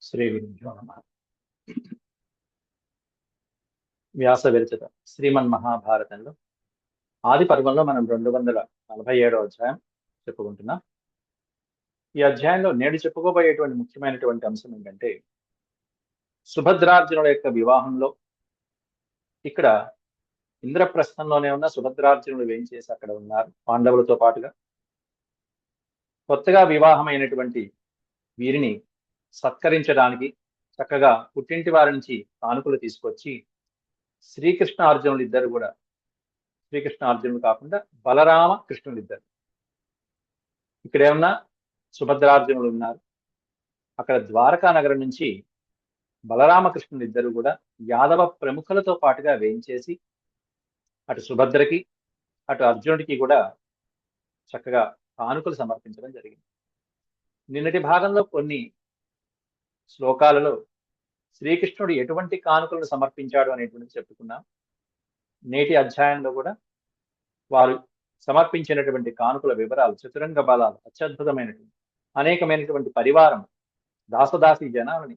శ్రీ గురుభ్యో నమః. వ్యాస విరచిత శ్రీమన్మహాభారతంలో ఆది పర్వంలో మనం 247వ అధ్యాయం చెప్పుకుంటున్నాం. ఈ అధ్యాయంలో నేడు చెప్పుకోబోయేటువంటి ముఖ్యమైనటువంటి అంశం ఏంటంటే సుభద్రార్జునుల యొక్క వివాహంలో ఇక్కడ ఇంద్రప్రస్థంలోనే ఉన్న సుభద్రార్జునులు ఏం చేసి అక్కడ ఉన్నారు పాండవులతో పాటుగా. కొత్తగా వివాహమైనటువంటి వీరిని సత్కరించడానికి చక్కగా పుట్టింటి వారి నుంచి కానుకలు తీసుకొచ్చి శ్రీకృష్ణ అర్జునులు ఇద్దరు కూడా, శ్రీకృష్ణ అర్జునులు కాకుండా బలరామ కృష్ణులు ఇద్దరు, ఇక్కడ ఏమన్నా సుభద్రార్జునులు ఉన్నారు. అక్కడ ద్వారకా నగరం నుంచి బలరామకృష్ణులు ఇద్దరు కూడా యాదవ ప్రముఖులతో పాటుగా వేయించేసి అటు సుభద్రకి అటు అర్జునుడికి కూడా చక్కగా కానుకలు సమర్పించడం జరిగింది. నిన్నటి భాగంలో కొన్ని శ్లోకాలలో శ్రీకృష్ణుడు ఎటువంటి కానుకలను సమర్పించాడు అనేటువంటిది చెప్పుకున్నాం. నేటి అధ్యాయంలో కూడా వారు సమర్పించినటువంటి కానుకల వివరాలు, చతురంగ బలాలు, అత్యద్భుతమైనటువంటి అనేకమైనటువంటి పరివారం, దాసదాసి జనాలని,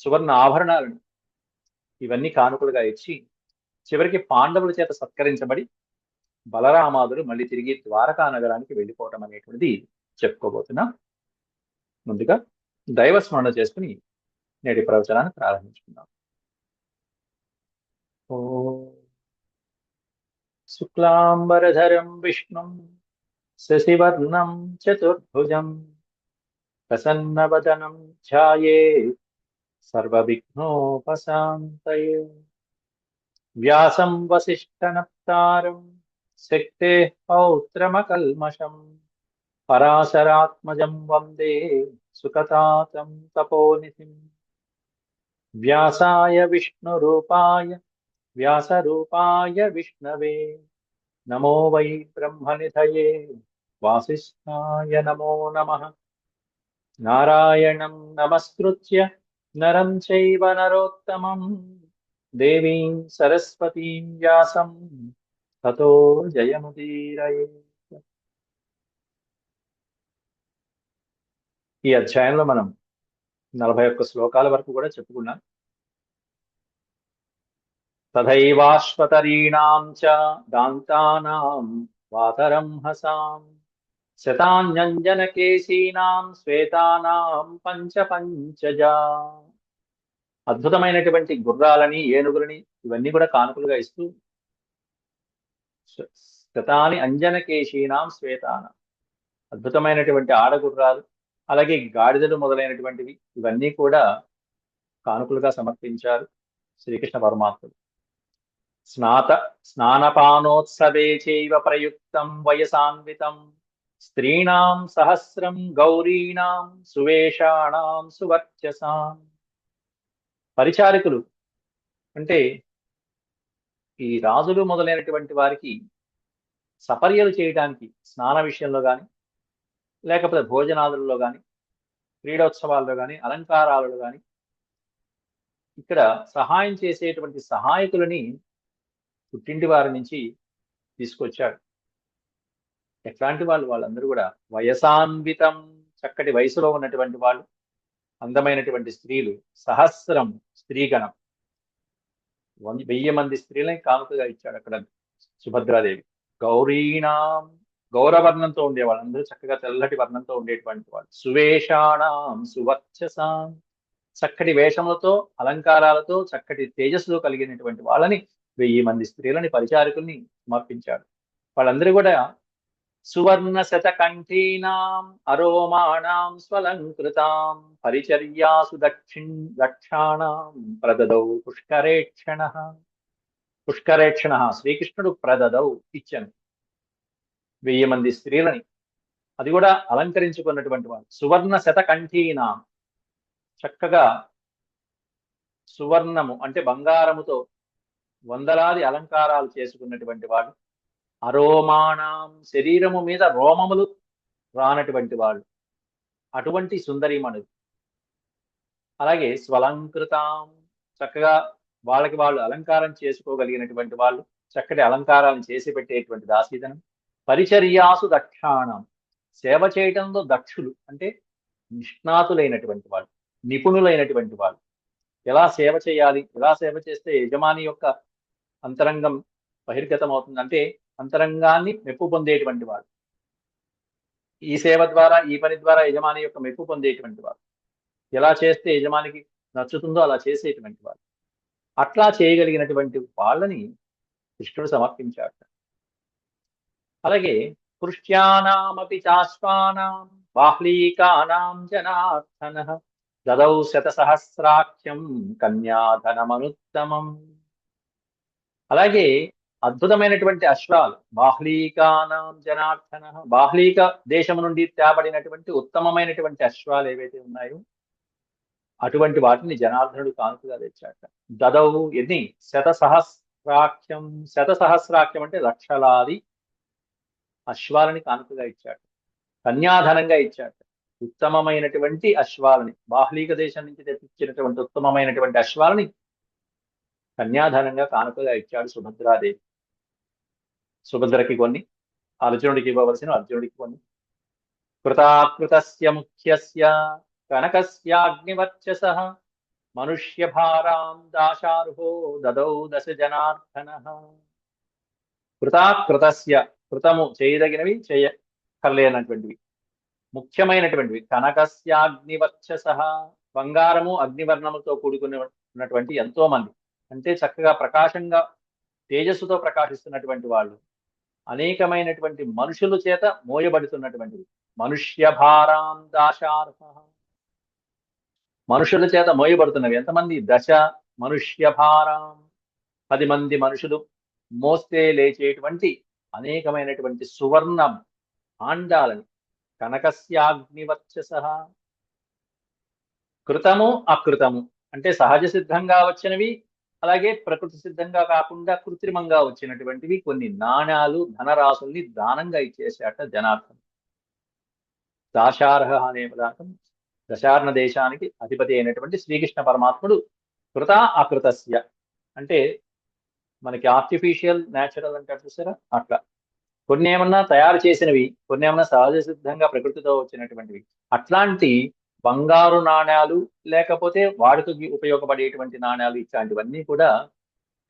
సువర్ణ ఆభరణాలను ఇవన్నీ కానుకలుగా ఇచ్చి చివరికి పాండవుల చేత సత్కరించబడి బలరామాదులు మళ్ళీ తిరిగి ద్వారకా నగరానికి వెళ్ళిపోవటం అనేటువంటిది చెప్పుకోబోతున్నాం. ముందుగా దైవస్మరణ చేసుకుని నేటి ప్రవచనాన్ని ప్రారంభించుకుందాం. ఓ శుక్లాంబరధరం విష్ణుం శశివర్ణం చతుర్భుజం ప్రసన్నవదనం ధ్యాయేత్ సర్వవిఘ్నోపశాంతయే. వ్యాసం వసిష్ఠనప్తారం శక్తేః పౌత్రమకల్మషం పరాశరాత్మజం వందే సుఖతాతం తపోనిధిం. వ్యాసాయ విష్ణురూపాయ వ్యాసరూపాయ విష్ణవే నమో వై బ్రహ్మనిధయే వాసిష్ఠాయ నమో నమః. నారాయణం నమస్కృత్య నరం చైవ నరోత్తమం దేవీం సరస్వతీం వ్యాసం తతో జయముదీరయేత్. ఈ అధ్యాయంలో మనం 41 శ్లోకాల వరకు కూడా చెప్పుకున్నాం. తథైవాశ్వతరీణాం చ దాంతానాం వాతరం హసాం శతాన్యంజనకేశీనాం శ్వేతానాం పంచజా. అద్భుతమైనటువంటి గుర్రాలని, ఏనుగులని ఇవన్నీ కూడా కానుకలుగా ఇస్తూ శతాని అంజనకేశీనాం శ్వేతానాం, అద్భుతమైనటువంటి ఆడగుర్రాలు, అలాగే గాడిదలు మొదలైనటువంటివి ఇవన్నీ కూడా కానుకలుగా సమర్పించారు శ్రీకృష్ణ పరమాత్ముడు. స్నానపానోత్సవే చైవ ప్రయుక్తం వయసాన్వితం స్త్రీణాం సహస్రం గౌరీణాం సువేషాణాం సువర్చసాం. పరిచారికులు అంటే ఈ రాజులు మొదలైనటువంటి వారికి సపర్యలు చేయడానికి స్నాన విషయంలో కానీ, లేకపోతే భోజనాదులలో కానీ, క్రీడోత్సవాల్లో కానీ, అలంకారాలలో కానీ ఇక్కడ సహాయం చేసేటువంటి సహాయకులని పుట్టింటి వారి నుంచి తీసుకొచ్చాడు. ఎట్లాంటి వాళ్ళు? వాళ్ళందరూ కూడా వయసాన్వితం, చక్కటి వయసులో ఉన్నటువంటి వాళ్ళు, అందమైనటువంటి స్త్రీలు, సహస్రం స్త్రీగణం, 1000 మంది స్త్రీలని కానుకగా ఇచ్చాడు అక్కడ సుభద్రాదేవి. గౌరీణాం, గౌరవర్ణంతో ఉండేవాళ్ళు, అందరూ చక్కగా తెల్లటి వర్ణంతో ఉండేటువంటి వాళ్ళు. సువేషాణం సువర్చసాం, చక్కటి వేషములతో, అలంకారాలతో, చక్కటి తేజస్సులో కలిగినటువంటి వాళ్ళని 1000 మంది స్త్రీలని, పరిచారకుల్ని సమర్పించాడు. వాళ్ళందరూ కూడా సువర్ణ శతకంఠీనాం అరోమాణాం స్వలంకృతాం పరిచర్యాసు దక్షాణాం ప్రదదౌ పుష్కరేక్షణ. పుష్కరేక్షణ శ్రీకృష్ణుడు ప్రదదౌ ఇచ్చను 1000 మంది స్త్రీలని, అది కూడా అలంకరించుకున్నటువంటి వాళ్ళు. సువర్ణ శతకంఠీనాం, చక్కగా సువర్ణము అంటే బంగారముతో వందలాది అలంకారాలు చేసుకున్నటువంటి వాడు. అరోమాణం, శరీరము మీద రోమములు రానటువంటి వాళ్ళు, అటువంటి సుందరీమణులు. అలాగే స్వలంకృతాం, చక్కగా వాళ్ళకి వాళ్ళు అలంకారం చేసుకోగలిగినటువంటి వాళ్ళు, చక్కటి అలంకారాలను చేసి పెట్టేటువంటి దాసీదనం. పరిచర్యాసు దక్షాణం, సేవ చేయటంలో దక్షులు అంటే నిష్ణాతులైనటువంటి వాళ్ళు. నిపుణులైనటువంటి వాళ్ళు. ఎలా సేవ చేయాలి, ఎలా సేవ చేస్తే యజమాని యొక్క అంతరంగం బహిర్గతం అవుతుంది, అంటే అంతరంగాన్ని మెప్పు పొందేటువంటి వాడు. ఈ సేవ ద్వారా, ఈ పని ద్వారా యజమాని యొక్క మెప్పు పొందేటువంటి వాడు. ఎలా చేస్తే యజమానికి నచ్చుతుందో అలా చేసేటువంటి వాడు. అట్లా చేయగలిగినటువంటి వాళ్ళని కృష్ణుడు సమర్పించాడు. అలాగే పురుష్యానామపి చాశ్వానాం బాహ్లీకానాం జనార్దనః దదౌ శతసహస్రాఖ్యం కన్యాధనమనుత్తమం. అలాగే అద్భుతమైనటువంటి అశ్వాలు, బాహ్లీకానాం జనార్దనః, బాహ్లీక దేశం నుండి తేబడినటువంటి ఉత్తమమైనటువంటి అశ్వాలు ఏవైతే ఉన్నాయో అటువంటి వాటిని జనార్దనుడు కానుకగా తెచ్చాట. దదౌ ఎన్ని? శతసహస్రాఖ్యం. శతసహస్రాఖ్యం అంటే లక్షలాది అశ్వాలని కానుకగా ఇచ్చాడు, కన్యాధనంగా ఇచ్చాడు. ఉత్తమమైనటువంటి అశ్వాలని, బాహ్లీక దేశం నుంచి తెప్పించినటువంటి ఉత్తమమైనటువంటి అశ్వాలని కన్యాధనంగా కానుకగా ఇచ్చాడు సుభద్రాదేవి. సుభద్రకి కొన్ని, అర్జునుడికి ఇవ్వవలసిన అర్జునుడికి కొన్ని. కృతాకృతస్య ముఖ్యస్య కనకస్యాగ్నివర్చసః మనుష్య భారాం దాశార్హో దదౌ దశ జనార్దనః. కృతాకృతస్య, కృతము చేయదగినవి, చేయకర్లేనటువంటివి, ముఖ్యమైనటువంటివి. కనకస్యాగ్నివర్చసః, బంగారము అగ్నివర్ణముతో కూడుకుని ఉన్నటువంటి ఎంతో మంది, అంటే చక్కగా ప్రకాశంగా తేజస్సుతో ప్రకాశిస్తున్నటువంటి వాళ్ళు, అనేకమైనటువంటి మనుషుల చేత మోయబడుతున్నటువంటివి. మనుష్య భారాం దాశార్హ, మనుషుల చేత మోయబడుతున్నవి ఎంతమంది? దశ మనుష్య భారాం, 10 మంది మనుషులు మోస్తే లేచేటువంటి అనేకమైనటువంటి సువర్ణ భాండాలని. కనకస్యాగ్నివర్చసః, కృతము అకృతము అంటే సహజ సిద్ధంగా వచ్చినవి, అలాగే ప్రకృతి సిద్ధంగా కాకుండా కృత్రిమంగా వచ్చినటువంటివి కొన్ని నాణాలు, ధనరాశుల్ని దానంగా ఇచ్చేసాట జనార్దన్. దాశార్హ అనే పదార్థం దశార్ణ దేశానికి అధిపతి అయినటువంటి శ్రీకృష్ణ పరమాత్ముడు కృత అకృతస్య అంటే మనకి ఆర్టిఫిషియల్, న్యాచురల్ అంటారు చూసారా, అట్లా. కొన్ని ఏమన్నా తయారు చేసినవి, కొన్ని ఏమన్నా సహజ సిద్ధంగా ప్రకృతితో వచ్చినటువంటివి. అట్లాంటి బంగారు నాణ్యాలు, లేకపోతే వాడుకకి ఉపయోగపడేటువంటి నాణ్యాలు, ఇట్లాంటివన్నీ కూడా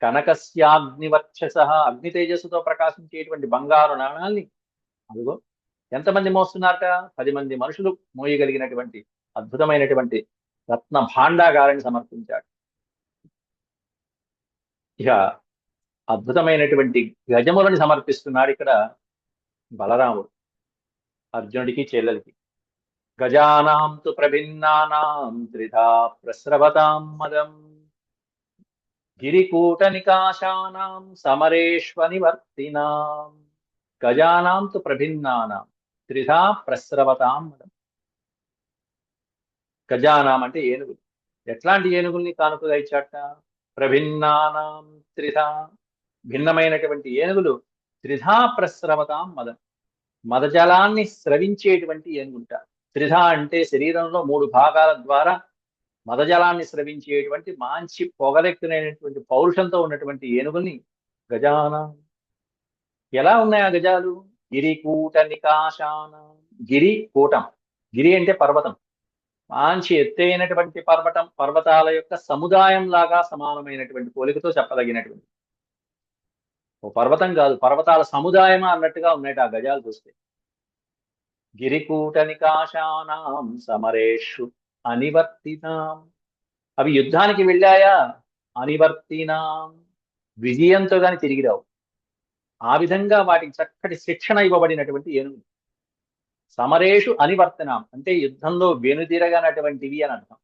కనకస్యాగ్నివర్చసః, అగ్ని తేజస్సుతో ప్రకాశించేటువంటి బంగారు నాణాల్ని అదిగో ఎంతమంది మోస్తున్నారట? 10 మంది మనుషులు మోయగలిగినటువంటి అద్భుతమైనటువంటి రత్న భాండాగారాన్ని సమర్పించాడు. ఇక అద్భుతమైనటువంటి గజములను సమర్పిస్తున్నాడు ఇక్కడ బలరాముడు అర్జునుడికి, చెల్లెలికి. గజానాం తు ప్రభిన్నానాం త్రిధా ప్రస్రవతాం మదం గిరికూట నికాశానాం సమరేష్వనివర్తినాం. గజానాం తు ప్రభిన్నానాం త్రిధా ప్రస్రవతాం మదం. గజానాం అంటే ఏనుగులు. ఎట్లాంటి ఏనుగుల్ని కానుకగా ఇచ్చాట? ప్రభిన్నానాం త్రిధా, భిన్నమైనటువంటి ఏనుగులు. త్రిధా ప్రస్రవతాం మదం, మదజలాన్ని స్రవించేటువంటి ఏనుగుంట. త్రిధ అంటే శరీరంలో 3 భాగాల ద్వారా మదజలాన్ని స్రవించేటువంటి మంచి పొగలెక్కునైనటువంటి పౌరుషంతో ఉన్నటువంటి ఏనుగుల్ని గజానాం. ఎలా ఉన్నాయి ఆ గజాలు? గిరికూట నికాశానాం. గిరి కూటం, గిరి అంటే పర్వతం, మంచి ఎత్తైనటువంటి పర్వతం, పర్వతాల యొక్క సముదాయం లాగా సమానమైనటువంటి పోలికతో చెప్పదగినటువంటి. ఓ పర్వతం కాదు, పర్వతాల సముదాయమా అన్నట్టుగా ఉన్నాయి ఆ గజాలు చూస్తే. గిరికూట నికాశానాం సమరేషు అనివర్తినాం. అవి యుద్ధానికి వెళ్ళాయా? అనివర్తినాం, విజయంతో గాని తిరిగి రావు. ఆ విధంగా వాటికి చక్కటి శిక్షణ ఇవ్వబడినటువంటి ఏనుగులు. సమరేషు అనివర్తనాం అంటే యుద్ధంలో వెనుదిరగనటువంటివి అని అర్థం.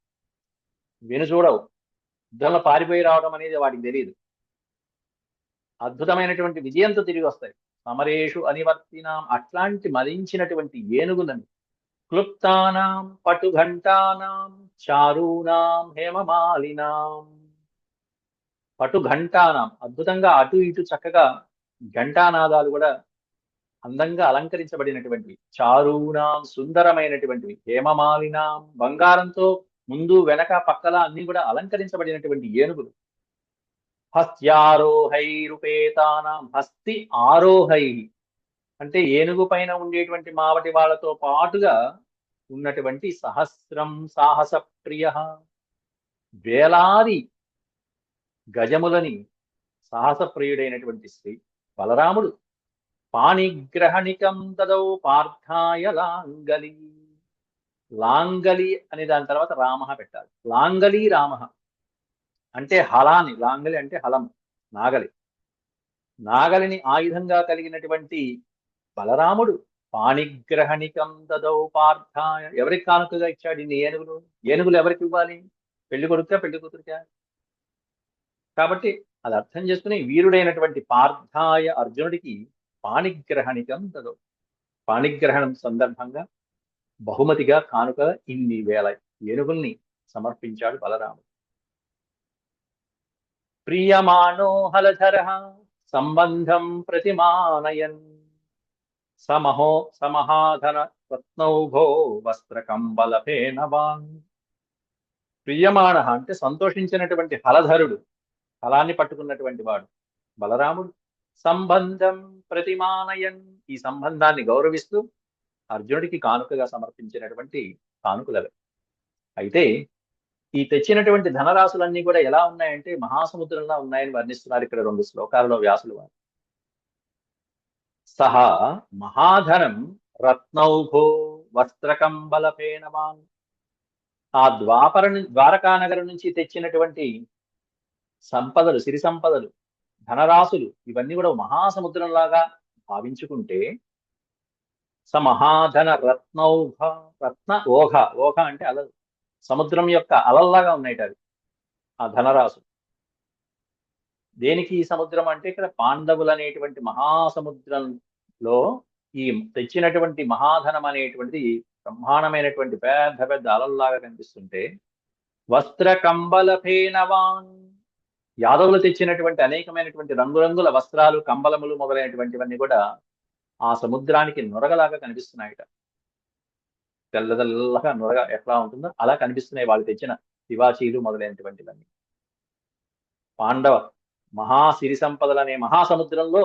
వెను చూడవు, యుద్ధంలో పారిపోయి రావడం అనేది వాటికి తెలియదు. అద్భుతమైనటువంటి విజయంతో తిరిగి వస్తాయి. సమరేషు అనివర్తినాం, అట్లాంటి మదించినటువంటి ఏనుగులను. క్లుప్తానాం పటుఘంటానాం చారూనాం హేమమాలినాం. పటుఘంటానాం, అద్భుతంగా అటు ఇటు చక్కగా ఘంటానాదాలు కూడా అందంగా అలంకరించబడినటువంటివి. చారూనాం, సుందరమైనటువంటివి. హేమమాలినాం, బంగారంతో ముందు వెనక పక్కల అన్ని కూడా అలంకరించబడినటువంటి ఏనుగులు. హస్త్యారోహైరుపేతానాం, హస్తి ఆరోహై అంటే ఏనుగు పైన ఉండేటువంటి మావటి వాళ్ళతో పాటుగా ఉన్నటువంటి సహస్రం సాహస ప్రియ, వేలాది గజములని సాహస ప్రియుడైనటువంటి శ్రీ బలరాముడు పాణిగ్రహణికం దదౌ పార్థాయ లాంగలి. లాంగలి అనే దాని తర్వాత రామ పెట్టాలి. లాంగలి రామ అంటే హలాని, లాంగలి అంటే హలం, నాగలి. నాగలిని ఆయుధంగా కలిగినటువంటి బలరాముడు పాణిగ్రహణికం దదౌ పార్థాయ, ఎవరికి కానుకగా ఇచ్చాడు ఇన్ని ఏనుగులు? ఏనుగులు ఎవరికి ఇవ్వాలి? పెళ్లి కొడుకా పెళ్లి కూతురికా? కాబట్టి అది అర్థం చేసుకుని వీరుడైనటువంటి పార్థాయ అర్జునుడికి పాణిగ్రహణికం దదౌ, పాణిగ్రహణం సందర్భంగా బహుమతిగా కానుక ఇన్ని వేల ఏనుగుల్ని సమర్పించాడు బలరాముడు. ప్రియమాణో హలధర సంబంధం ప్రతిమానయన్ సమహాధన రత్నౌఘో వస్త్రకంబలఫేనవాన్. ప్రియమాణ అంటే సంతోషించినటువంటి హలధరుడు, హలాన్ని పట్టుకున్నటువంటి వాడు బలరాముడు. సంబంధం ప్రతిమానయన్, ఈ సంబంధాన్ని గౌరవిస్తూ అర్జునుడికి కానుకగా సమర్పించినటువంటి కానుకలవే. అయితే ఈ తెచ్చినటువంటి ధనరాశులన్నీ కూడా ఎలా ఉన్నాయంటే మహాసముద్రంలా ఉన్నాయని వర్ణిస్తున్నారు ఇక్కడ 2 శ్లోకాలలో వ్యాసులు వారు. సహా మహాధనం రత్నౌఘో వస్త్రకంబలఫేనవాన్. ఆ ద్వారకా నగరం నుంచి తెచ్చినటువంటి సంపదలు, సిరి సంపదలు, ధనరాశులు ఇవన్నీ కూడా మహాసముద్రంలాగా భావించుకుంటే మహాధన రత్నౌఘ, రత్న ఓఘ, ఓఘ అంటే అలలు, సముద్రం యొక్క అలల్లాగా ఉన్నాయి అవి ఆ ధనరాశు. దేనికి ఈ సముద్రం అంటే ఇక్కడ పాండవులు అనేటువంటి మహాసముద్రంలో ఈ తెచ్చినటువంటి మహాధనం అనేటువంటిది బ్రహ్మాండమైనటువంటి పెద్ద పెద్ద అలల్లాగా కనిపిస్తుంటే, వస్త్ర కంబలఫేనవాన్, యాదవులు తెచ్చినటువంటి అనేకమైనటువంటి రంగురంగుల వస్త్రాలు, కంబలములు మొదలైనటువంటివన్నీ కూడా ఆ సముద్రానికి నొరగలాగా కనిపిస్తున్నాయట. తెల్ల తెల్లగా నొరగ ఎట్లా ఉంటుందో అలా కనిపిస్తున్నాయి వాళ్ళు తెచ్చిన తివాచీలు మొదలైనటువంటివన్నీ. పాండవ మహాసిరి సంపదలనే మహాసముద్రంలో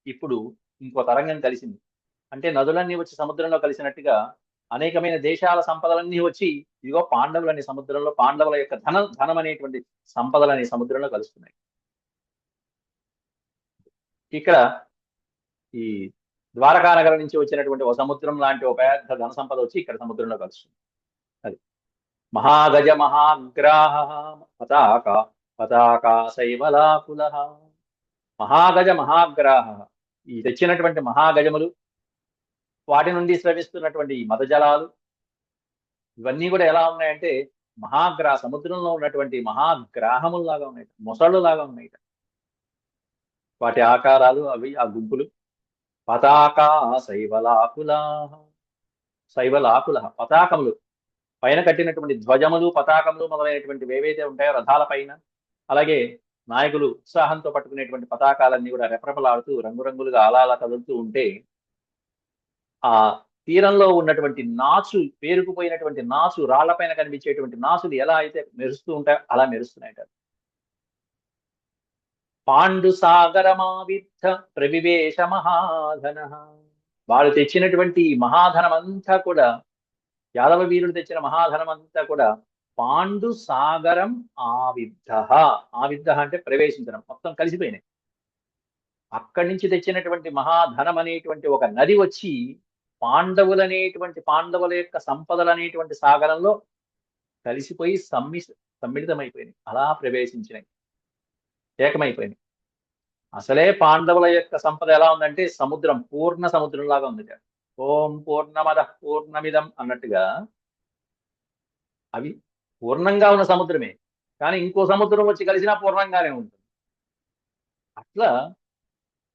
ఇప్పుడు ఇంకో తరంగం కలిసింది. అంటే నదులన్నీ వచ్చి సముద్రంలో కలిసినట్టుగా అనేకమైన దేశాల సంపదలన్నీ వచ్చి ఇదిగో పాండవులనే సముద్రంలో, పాండవుల యొక్క ధనం అనేటువంటి సంపదలనే సముద్రంలో కలుస్తున్నాయి. ఇక్కడ ఈ ద్వారకా నగరం నుంచి వచ్చినటువంటి ఒక సముద్రం లాంటి ఒక పెద్ద ధన సంపద వచ్చి ఇక్కడ సముద్రంలో కలుస్తుంది. అది మహాగజ మహాగ్రాహ పతాకా శైవలాకుల. మహాగజ మహాగ్రాహ, ఈ తెచ్చినటువంటి మహాగజములు, వాటి నుండి స్రవిస్తున్నటువంటి ఈ మదజలాలు ఇవన్నీ కూడా ఎలా ఉన్నాయంటే సముద్రంలో ఉన్నటువంటి మహాగ్రాహముల్లాగా ఉన్నాయి, మొసళ్ళులాగా ఉన్నాయి. వాటి ఆకారాలు అవి, ఆ గుంపులు. పతాకా శైవలాకుల, శైవలాకుల పతాకములు, పైన కట్టినటువంటి ధ్వజములు, పతాకములు మొదలైనటువంటివి ఏవైతే ఉంటాయో రథాల పైన, అలాగే నాయకులు ఉత్సాహంతో పట్టుకునేటువంటి పతాకాలన్నీ కూడా రెపరెపలాడుతూ రంగురంగులుగా అలా కదులుతూ ఉంటే, ఆ తీరంలో ఉన్నటువంటి నాచు, పేరుకుపోయినటువంటి నాచు, రాళ్లపైన కనిపించేటువంటి నాచులు ఎలా అయితే మెరుస్తూ ఉంటాయో అలా మెరుస్తున్నాయట. పాండు సాగరమావిద్ధ ప్రవివేశ మహాధన, వాళ్ళు తెచ్చినటువంటి మహాధనం అంతా కూడా, యాదవ వీరుడు తెచ్చిన మహాధనం అంతా కూడా పాండు సాగరం ఆవిద్ధ. ఆవిద్ధ అంటే ప్రవేశించడం, మొత్తం కలిసిపోయినాయి. అక్కడి నుంచి తెచ్చినటువంటి మహాధనం అనేటువంటి ఒక నది వచ్చి పాండవుల యొక్క సంపదలనేటువంటి సాగరంలో కలిసిపోయి సమ్మిళితమైపోయినాయి, అలా ప్రవేశించినాయి, ఏకమైపోయినాయి. అసలే పాండవుల యొక్క సంపద ఎలా ఉందంటే సముద్రం, పూర్ణ సముద్రంలాగా ఉంది. ఓం పూర్ణమద పూర్ణమిదం అన్నట్టుగా అవి పూర్ణంగా ఉన్న సముద్రమే, కానీ ఇంకో సముద్రం వచ్చి కలిసినా పూర్ణంగానే ఉంటుంది. అట్లా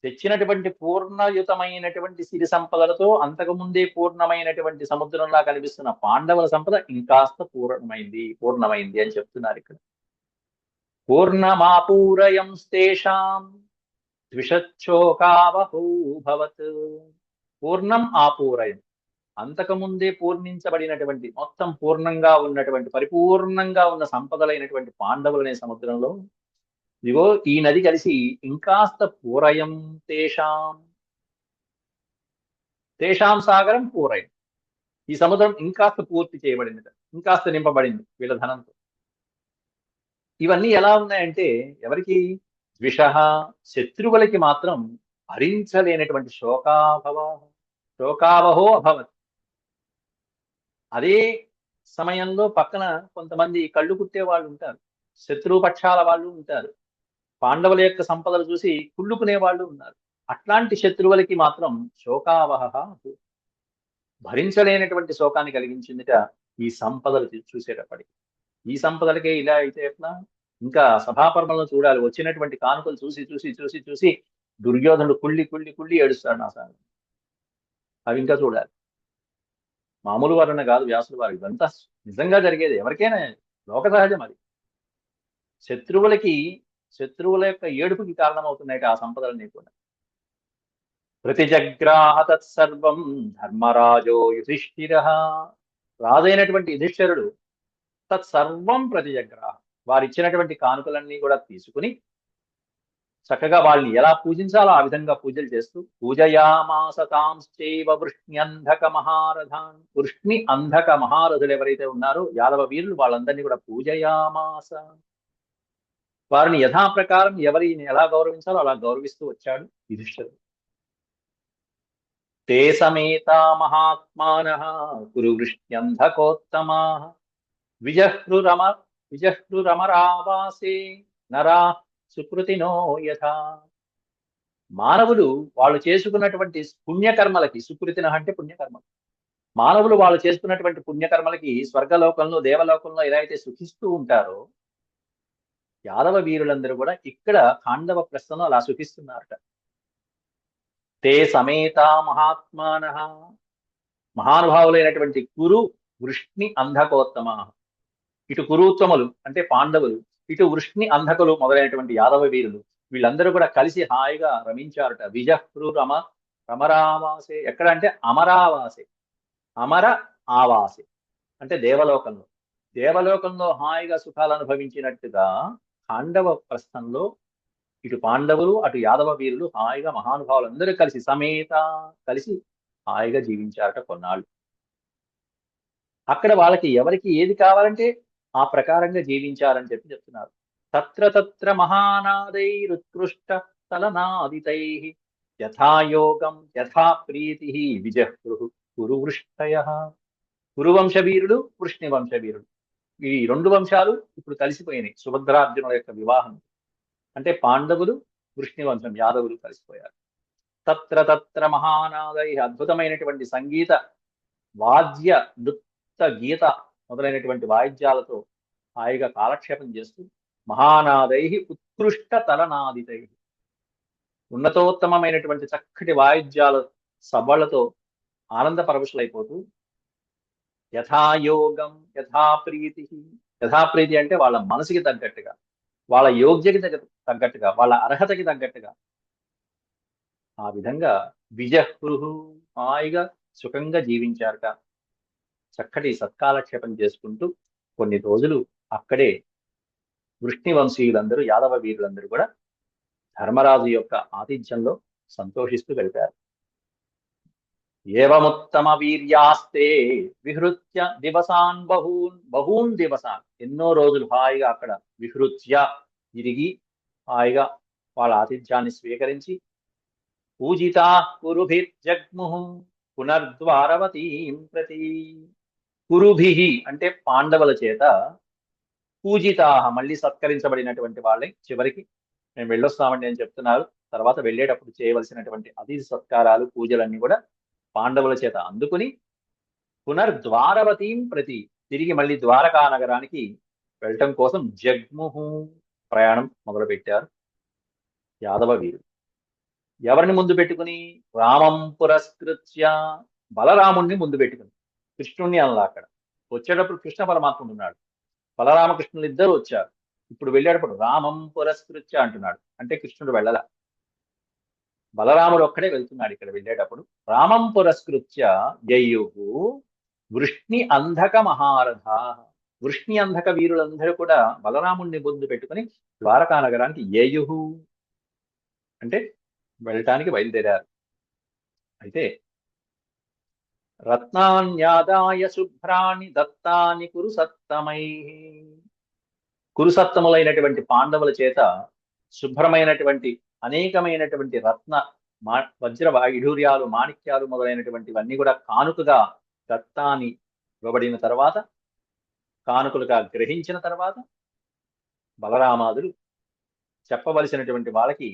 తెచ్చినటువంటి పూర్ణయుతమైనటువంటి సిరి సంపదలతో అంతకుముందే పూర్ణమైనటువంటి సముద్రంలా కనిపిస్తున్న పాండవుల సంపద ఇంకాస్త పూర్ణమైంది అని చెప్తున్నారు ఇక్కడ. పూర్ణమాపూరయం స్తేషాం ద్విషచ్చోకావహూభవత్. పూర్ణం ఆపూరయం, అంతకుముందే పూర్ణించబడినటువంటి, మొత్తం పూర్ణంగా ఉన్నటువంటి, పరిపూర్ణంగా ఉన్న సంపదలైనటువంటి పాండవులనే సముద్రంలో ఇదిగో ఈ నది కలిసి ఇంకాస్త పూరయం తేషాం, తేషాం సాగరం పూరయం, ఈ సముద్రం ఇంకాస్త పూర్తి చేయబడింది, ఇంకాస్త నింపబడింది వీళ్ళ ధనంతో. ఇవన్నీ ఎలా ఉన్నాయంటే ఎవరికి? ద్విషః, శత్రువులకి మాత్రం భరించలేనటువంటి శోకావహో అభవత్. అదే సమయంలో పక్కన కొంతమంది కళ్ళు కుట్టే వాళ్ళు ఉంటారు, శత్రుపక్షాల వాళ్ళు ఉంటారు, పాండవుల యొక్క సంపదలు చూసి కుళ్ళుకునే వాళ్ళు ఉన్నారు. అట్లాంటి శత్రువులకి మాత్రం శోకావహ, భరించలేనటువంటి శోకాన్ని కలిగించిందిట ఈ సంపదలు చూసేటప్పటికి. ఈ సంపదలకే ఇలా అయితే ఎట్లా? ఇంకా సభాపర్వంలో చూడాలి, వచ్చినటువంటి కానుకలు చూసి చూసి చూసి చూసి దుర్యోధనుడు కుళ్ళి కుళ్ళి కుళ్ళి ఏడుస్తాడు నా సార్. అవి ఇంకా చూడాలి. మామూలు వారన్న కాదు వ్యాసుల వారు, ఇదంతా నిజంగా జరిగేది, ఎవరికైనా లోక సహజం అది. శత్రువులకి, శత్రువుల యొక్క ఏడుపుకి కారణమవుతున్నాయి ఆ సంపదలన్నీ కూడా. ప్రతిజగ్రాహ తత్సర్వం ధర్మరాజో యుధిష్ఠిర. రాజైనటువంటి యుధిష్ఠిరుడు తత్సర్వం ప్రతిజగ్రాహ, వారిచ్చినటువంటి కానుకలన్నీ కూడా తీసుకుని చక్కగా వాళ్ళని ఎలా పూజించాలో ఆ విధంగా పూజలు చేస్తూ పూజయామాస తాంశ్చైవ వృష్ణ్యంధక మహారథాన్. వృష్ణి అంధక మహారథులు ఎవరైతే ఉన్నారో యాదవ వీరులు, వాళ్ళందరినీ కూడా పూజయామాస. వారిని యథాప్రకారం ఎవరిని ఎలా గౌరవించాలో అలా గౌరవిస్తూ వచ్చాడు యుధిష్ఠిరుడు. తే సమేతా మహాత్మానః కురు వృష్ణ్యంధకోత్తమాః విజహ్రురమరావాసే నరా సుకృతినో యథా. మానవులు వాళ్ళు చేసుకున్నటువంటి పుణ్యకర్మలకి, సుకృతిన అంటే పుణ్యకర్మలు, మానవులు వాళ్ళు చేసుకున్నటువంటి పుణ్యకర్మలకి స్వర్గలోకంలో దేవలోకంలో ఎలా అయితే సుఖిస్తూ ఉంటారో, యాదవ వీరులందరూ కూడా ఇక్కడ ఖాండవ ప్రస్థంలో అలా సుఖిస్తున్నారట. తే సమేతా మహాత్మానః, మహానుభావులైనటువంటి కురు వృష్ణి అంధకోత్తమ. ఇటు కురుత్తములు అంటే పాండవులు, ఇటు వృష్ణి అంధకులు మొదలైనటువంటి యాదవ వీరులు, వీళ్ళందరూ కూడా కలిసి హాయిగా రమించారట. విజహ్రు రమరావాసే. ఎక్కడ అంటే అమరావాసే, అమర ఆవాసే అంటే దేవలోకంలో. దేవలోకంలో హాయిగా సుఖాలు అనుభవించినట్టుగా ఖాండవ ప్రస్థంలో ఇటు పాండవులు అటు యాదవ వీరులు హాయిగా మహానుభావులు అందరూ కలిసి సమేత కలిసి హాయిగా జీవించారట కొన్నాళ్ళు. అక్కడ వాళ్ళకి ఎవరికి ఏది కావాలంటే ఆ ప్రకారంగా జీవించారని చెప్తున్నారు. తత్ర తత్ర మహానాదైరుత్కృష్ట తలనాదితై యథాయోగం యథా ప్రీతి విజహ్రు కురు వృష్టయ. కురువంశ వీరుడు, వృష్ణి వంశ వీరుడు, ఈ రెండు వంశాలు ఇప్పుడు కలిసిపోయినాయి సుభద్రార్జునుల యొక్క వివాహం. అంటే పాండవులు, వృష్ణి వంశం, యాదవులు కలిసిపోయారు. తత్ర తత్ర మహానాదై, అద్భుతమైనటువంటి సంగీత వాద్య నృత్య గీత మొదలైనటువంటి వాయిద్యాలతో హాయిగా కాలక్షేపం చేస్తూ మహానాదై ఉత్కృష్ట తలనాదితై, ఉన్నతోత్తమమైనటువంటి చక్కటి వాయిద్యాల సభలతో ఆనంద పరవశులైపోతూ యథాయోగం యథాప్రీతి. యథాప్రీతి అంటే వాళ్ళ మనసుకి తగ్గట్టుగా, వాళ్ళ యోగ్యకి తగ్గట్టుగా, వాళ్ళ అర్హతకి తగ్గట్టుగా ఆ విధంగా విజహృహు హాయిగా సుఖంగా జీవించారట. చక్కటి సత్కాలక్షేపం చేసుకుంటూ కొన్ని రోజులు అక్కడే వృష్ణి వంశీయులందరూ, యాదవ వీరులందరూ కూడా ధర్మరాజు యొక్క ఆతిథ్యంలో సంతోషిస్తూ గడిపారు. ఏవముత్తమ వీర్యాస్తే విహృత్య దివసాన్ బహూన్ దివసాన్, ఎన్నో రోజులు హాయిగా అక్కడ విహృత్య తిరిగి హాయిగా వాళ్ళ ఆతిథ్యాన్ని స్వీకరించి పూజితా కురుభిర్జగ్ముః పునర్ద్వారవతీం ప్రతి. కురుభిః అంటే పాండవుల చేత, పూజితాః మళ్ళీ సత్కరించబడినటువంటి వాళ్ళే. చివరికి మేము వెళ్ళొస్తామండి అని చెప్తున్నారు. తర్వాత వెళ్ళేటప్పుడు చేయవలసినటువంటి అతిథి సత్కారాలు పూజలన్నీ కూడా పాండవుల చేత అందుకుని పునర్ద్వారవతీం ప్రతి, తిరిగి మళ్ళీ ద్వారకా నగరానికి వెళ్ళటం కోసం జగ్ముహు ప్రయాణం మొదలుపెట్టారు యాదవ వీరుడు. ఎవరిని ముందు పెట్టుకుని? రామం పురస్కృత్య, బలరాముణ్ణి ముందు పెట్టుకుని. కృష్ణుణ్ణి అలా అక్కడ వచ్చేటప్పుడు కృష్ణ పరమాత్ముడు ఉన్నాడు, బలరామకృష్ణులు ఇద్దరు వచ్చారు. ఇప్పుడు వెళ్ళేటప్పుడు రామం పురస్కృత్య అంటున్నాడు, అంటే కృష్ణుడు వెళ్ళల, బలరాముడు ఒక్కడే వెళ్తున్నాడు ఇక్కడ వెళ్ళేటప్పుడు. రామం పురస్కృత్య యయుహు వృష్ణి అంధక మహారథ. వృష్ణి అంధక వీరులందరూ కూడా బలరాముణ్ణి ముందు పెట్టుకుని ద్వారకా నగరానికి యయుహు అంటే వెళ్ళటానికి బయలుదేరారు. అయితే రత్నాన్యాదాయ శుభ్రాణి దత్తాని కురుసత్తమై. కురుసత్తములైనటువంటి పాండవుల చేత శుభ్రమైనటువంటి అనేకమైనటువంటి రత్న వజ్ర వైఢూర్యాలు మాణిక్యాలు మొదలైనటువంటివన్నీ కూడా కానుకగా దత్తాని ఇవ్వబడిన తర్వాత, కానుకలుగా గ్రహించిన తర్వాత బలరామాదులు చెప్పవలసినటువంటి వాళ్ళకి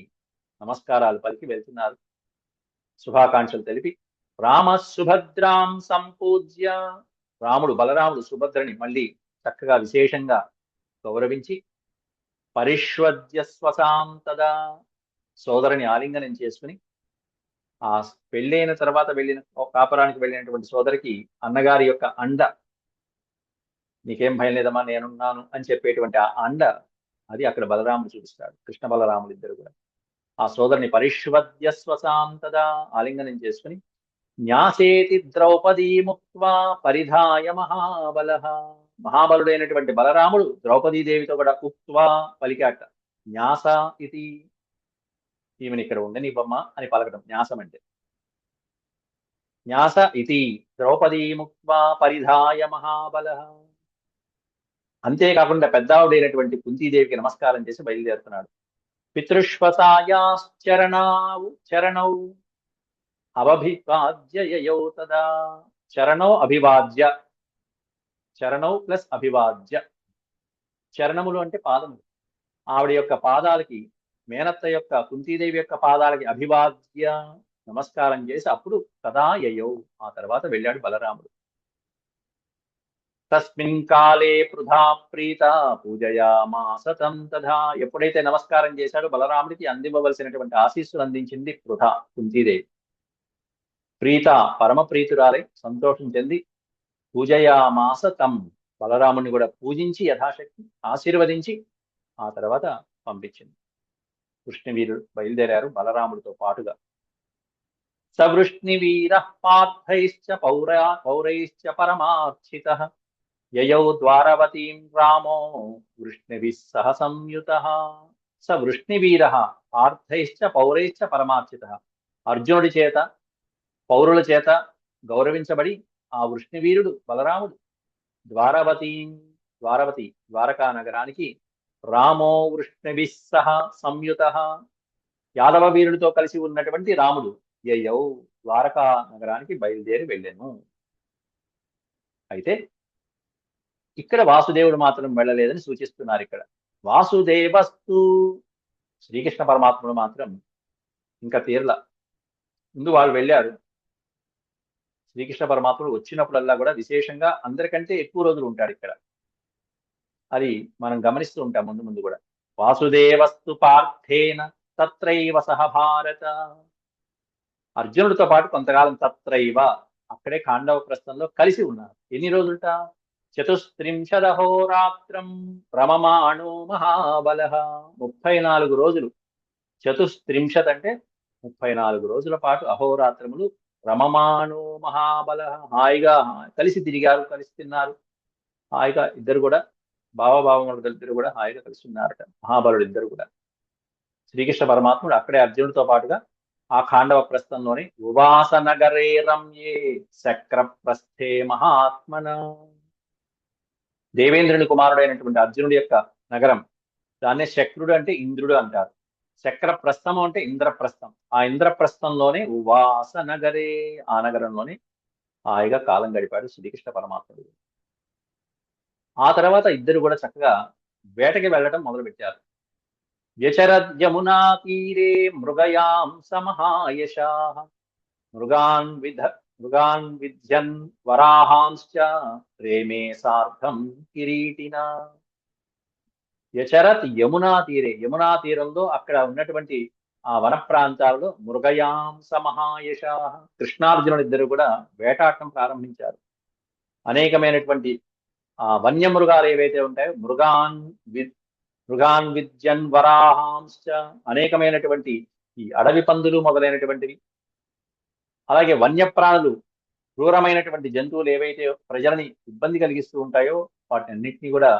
నమస్కారాలు పలికి వెళ్తున్నారు. శుభాకాంక్షలు తెలిపి రామ సుభద్రాం సంపూజ్య, రాముడు బలరాముడు సుభద్రని మళ్ళీ చక్కగా విశేషంగా గౌరవించి పరిష్వద్య స్వసాం తదా, సోదరుని ఆలింగనం చేసుకుని ఆ పెళ్ళైన తర్వాత వెళ్ళిన కాపురానికి వెళ్ళినటువంటి సోదరికి అన్నగారి యొక్క అండ, నీకేం భయం లేదమ్మా నేనున్నాను అని చెప్పేటువంటి ఆ అండ, అది అక్కడ బలరాముడు చూపిస్తాడు. కృష్ణ బలరాములు ఇద్దరు కూడా ఆ సోదరుని పరిష్వద్య స్వసాం తదా ఆలింగనం చేసుకుని న్యాసేతి ద్రౌపదీ ముక్త్వా పరిధాయ మహాబల, మహాబలుడైనటువంటి బలరాముడు ద్రౌపదీదేవితో కూడా ఉక్త్వా పలికాట. న్యాస ఇది, ఈమెను ఇక్కడ ఉండనివ్వమ్మ అని పలకడం న్యాసం అంటే. న్యాస ఇది ద్రౌపదీ ముక్త్వా పరిధాయ మహాబల. అంతేకాకుండా పెద్దావుడైనటువంటి కుంతీదేవికి నమస్కారం చేసి బయలుదేరుతున్నాడు. చరణౌ అవభివాద్యయౌ తదా, చరణౌ అభివాద్య, చరణౌ ప్లస్ అభివాద్య, చరణములు అంటే పాదములు. ఆవిడ యొక్క పాదాలకి, మేనత్త యొక్క కుంతీదేవి యొక్క పాదాలకి అభివాద్య నమస్కారం చేసి అప్పుడు తదా యయౌ, ఆ తర్వాత వెళ్ళాడు బలరాముడు. తస్మిన్ కాలే పృథా ప్రీత పూజయామాస తం తథా, ఎప్పుడైతే నమస్కారం చేశాడో బలరాముడికి అందివ్వవలసినటువంటి ఆశీస్సులు అందించింది పృథా కుంతీదేవి. ప్రీత పరమ ప్రీతురాలై సంతోషం చెంది పూజయామాస తం, బలరాముని కూడా పూజించి యథాశక్తి ఆశీర్వదించి ఆ తర్వాత పంపించింది. వృష్ణివీరుడు బయలుదేరారు బలరాముడితో పాటుగా. సవృష్ణివీర పార్థైశ్చ పౌరైశ్చ పరమార్చితః యయౌ ద్వారవతీం రామో వృష్ణిభిః సహ సంయుతః. స వృష్ణివీర పార్థైశ్చ పౌరైశ్చ పరమార్చితః, అర్జునుడి చేత పౌరుల చేత గౌరవించబడి ఆ వృష్ణివీరుడు బలరాముడు ద్వారవతి ద్వారకా నగరానికి రామో వృష్ణిభిః సహ సంయుతః, యాదవ వీరుడితో కలిసి ఉన్నటువంటి రాముడు యయౌ ద్వారకా నగరానికి బయలుదేరి వెళ్ళాను. అయితే ఇక్కడ వాసుదేవుడు మాత్రం వెళ్ళలేదని సూచిస్తున్నారు. ఇక్కడ వాసుదేవస్తు, శ్రీకృష్ణ పరమాత్ముడు మాత్రం ఇంకా తీర్ల. ముందు వాళ్ళు వెళ్ళారు. శ్రీకృష్ణ పరమాత్ముడు వచ్చినప్పుడల్లా కూడా విశేషంగా అందరికంటే ఎక్కువ రోజులు ఉంటాడు ఇక్కడ. అది మనం గమనిస్తూ ఉంటాం ముందు ముందు కూడా. వాసుదేవస్తు పార్థేన తత్రైవ సహ భారత, అర్జునుడితో పాటు కొంతకాలం తత్రైవ అక్కడే ఖాండవ ప్రస్థంలో కలిసి ఉన్నారు. ఎన్ని రోజులుట? 34 అహోరాత్రం ప్రమమాణో మహాబల, 34 రోజులు. 34 అంటే 34 రోజుల పాటు అహోరాత్రములు రమమాణో మహాబల, హాయిగా కలిసి తిరిగారు, కలిసి తిన్నారు, హాయిగా ఇద్దరు కూడా భావభావములు ఇద్దరు కూడా హాయిగా కలిసి ఉన్నారట మహాబలుడు ఇద్దరు కూడా. శ్రీకృష్ణ పరమాత్ముడు అక్కడే అర్జునుడితో పాటుగా ఆ ఖాండవ ప్రస్థంలోని ఉవాస నగరే రమ్యే శక్రప్రస్థే మహాత్మన, దేవేంద్రుని కుమారుడైనటువంటి అర్జునుడి యొక్క నగరం, దాన్నే శక్రుడు అంటే ఇంద్రుడు అంటారు. చక్ర ప్రస్థము అంటే ఇంద్రప్రస్థం. ఆ ఇంద్రప్రస్థంలోనే ఉవాస నగరే, ఆ నగరంలోనే హాయిగా కాలం గడిపాడు శ్రీకృష్ణ పరమాత్ముడు. ఆ తర్వాత ఇద్దరు కూడా చక్కగా వేటకి వెళ్ళడం మొదలుపెట్టారు. వ్యచరద్యమునా తీరే మృగయాం సమహాయశాః మృగాన్ విధ్యన్ వరాహాంశ్చ రేమే సార్థం కిరీటినా. యచరత్ యమునా తీరే, యమునా తీరంలో అక్కడ ఉన్నటువంటి ఆ వన ప్రాంతాలలో మృగయాం సమహాయశాః, కృష్ణార్జునుడు ఇద్దరు కూడా వేటాడటం ప్రారంభించారు. అనేకమైనటువంటి ఆ వన్యమృగాలు ఏవైతే ఉంటాయో మృగాన్ విద్యన్ వరాహాంశ్చ, అనేకమైనటువంటి ఈ అడవి పందులు మొదలైనటువంటివి, అలాగే వన్యప్రాణులు క్రూరమైనటువంటి జంతువులు ఏవైతే ప్రజలని ఇబ్బంది కలిగిస్తూ ఉంటాయో వాటినన్నింటినీ కూడా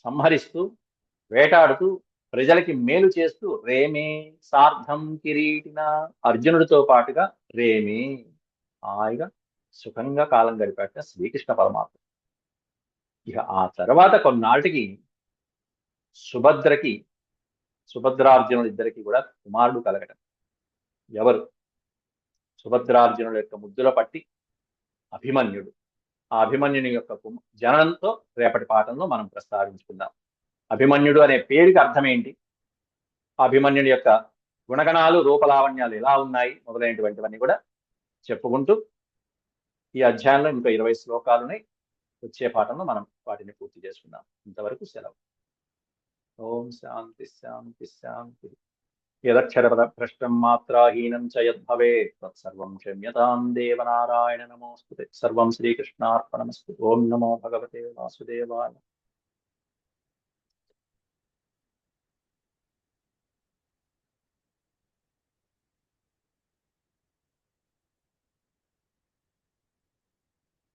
సంహరిస్తూ వేటాడుతూ ప్రజలకి మేలు చేస్తూ రేమే సార్థం కిరీటిన, అర్జునుడితో పాటుగా రేమే హాయిగా సుఖంగా కాలం గడిపాట శ్రీకృష్ణ పరమాత్మ. ఇక ఆ తర్వాత కొన్నాళ్ళకి సుభద్రకి సుభద్రార్జునులు ఇద్దరికి కూడా కుమారుడు కలగటం. ఎవరు? సుభద్రార్జునుల యొక్క ముద్దుల పట్టి అభిమన్యుడు. ఆ అభిమన్యుని యొక్క జననంతో రేపటి పాఠంలో మనం ప్రస్తావించుకుందాం. అభిమన్యుడు అనే పేరుకి అర్థం ఏంటి, అభిమన్యుని యొక్క గుణగణాలు రూపలావణ్యాలు ఎలా ఉన్నాయి మొదలైనటువంటివన్నీ కూడా చెప్పుకుంటూ ఈ అధ్యాయంలో ఇంకా 20 శ్లోకాలున్నాయి. వచ్చే పాఠంలో మనం వాటిని పూర్తి చేసుకుందాం. ఇంతవరకు సెలవు. ఓం శాంతి శాంతి శాంతి. యదక్షరపదభ్రష్టం మాత్రాహీనం చ యద్భవేత్ తత్సర్వం క్షమ్యతాం దేవనారాయణ నమోస్తుతే. సర్వం శ్రీకృష్ణార్పణమస్తు. ఓం నమో భగవతే వాసుదేవాయ.